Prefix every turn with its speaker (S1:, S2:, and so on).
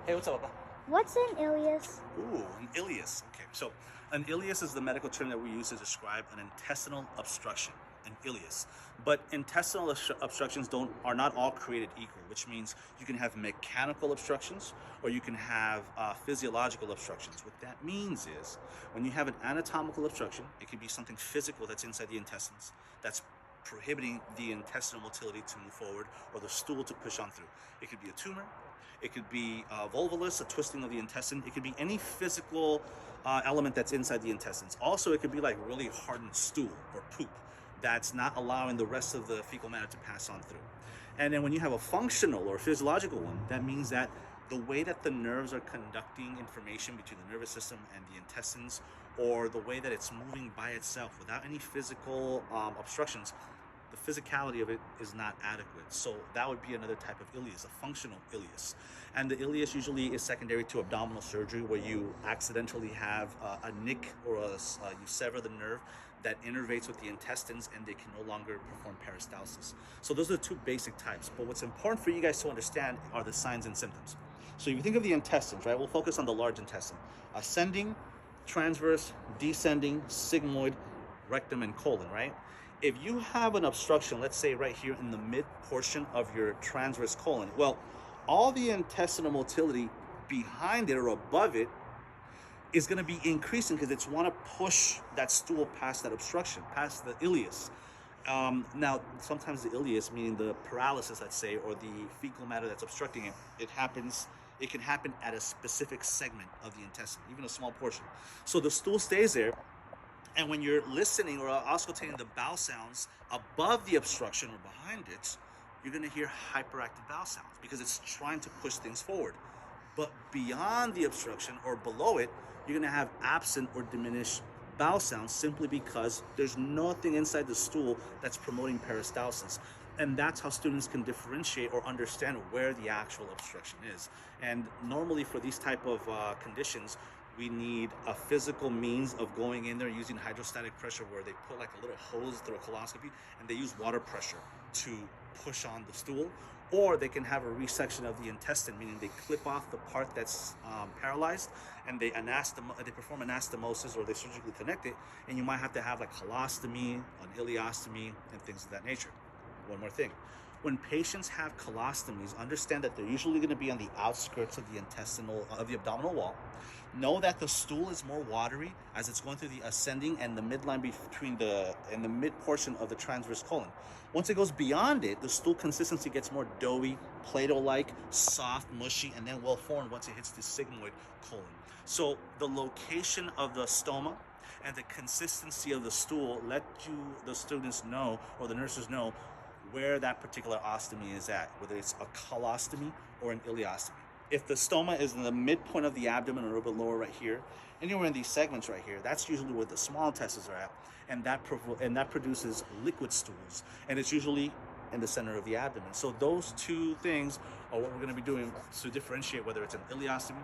S1: Hey, what's up, Papa?
S2: What's an ileus?
S1: Ooh, an ileus. Okay, so an ileus is the medical term that we use to describe an intestinal obstruction, an ileus. But intestinal obstructions are not all created equal, which means you can have mechanical obstructions or you can have physiological obstructions. What that means is when you have an anatomical obstruction, it could be something physical that's inside the intestines that's prohibiting the intestinal motility to move forward or the stool to push on through. It could be a tumor. It could be volvulus, a twisting of the intestine. It could be any physical element that's inside the intestines. Also, it could be like really hardened stool or poop that's not allowing the rest of the fecal matter to pass on through. And then when you have a functional or physiological one, that means that the way that the nerves are conducting information between the nervous system and the intestines, or the way that it's moving by itself without any physical obstructions, the physicality of it is not adequate. So that would be another type of ileus, a functional ileus. And the ileus usually is secondary to abdominal surgery, where you accidentally have a nick or you sever the nerve that innervates with the intestines and they can no longer perform peristalsis. So those are the two basic types. But what's important for you guys to understand are the signs and symptoms. So if you think of the intestines, right, we'll focus on the large intestine. Ascending, transverse, descending, sigmoid, rectum, and colon, right? If you have an obstruction, let's say right here in the mid portion of your transverse colon, well, all the intestinal motility behind it or above it is going to be increasing because it's want to push that stool past that obstruction, past the ileus. Now, sometimes the ileus, meaning the paralysis, let's say, or the fecal matter that's obstructing it, it can happen at a specific segment of the intestine, even a small portion. So the stool stays there. And when you're listening or auscultating the bowel sounds above the obstruction or behind it, you're going to hear hyperactive bowel sounds because it's trying to push things forward. But beyond the obstruction or below it, you're going to have absent or diminished bowel sounds simply because there's nothing inside the stool that's promoting peristalsis. And that's how students can differentiate or understand where the actual obstruction is. And normally for these type of conditions, we need a physical means of going in there using hydrostatic pressure, where they put like a little hose through a coloscopy and they use water pressure to push on the stool. Or they can have a resection of the intestine, meaning they clip off the part that's paralyzed and they perform anastomosis, or they surgically connect it, and you might have to have like colostomy, an ileostomy, and things of that nature. One more thing. When patients have colostomies, understand that they're usually going to be on the outskirts of the abdominal wall. Know that the stool is more watery as it's going through the ascending and the midline between the mid portion of the transverse colon. Once it goes beyond it, the stool consistency gets more doughy, Play-Doh-like, soft, mushy, and then well-formed once it hits the sigmoid colon. So the location of the stoma and the consistency of the stool let the students know, or the nurses know, where that particular ostomy is at, whether it's a colostomy or an ileostomy. If the stoma is in the midpoint of the abdomen, or a little bit lower right here, anywhere in these segments right here, that's usually where the small intestines are at, and that produces liquid stools, and it's usually in the center of the abdomen. So those two things are what we're going to be doing to differentiate whether it's an ileostomy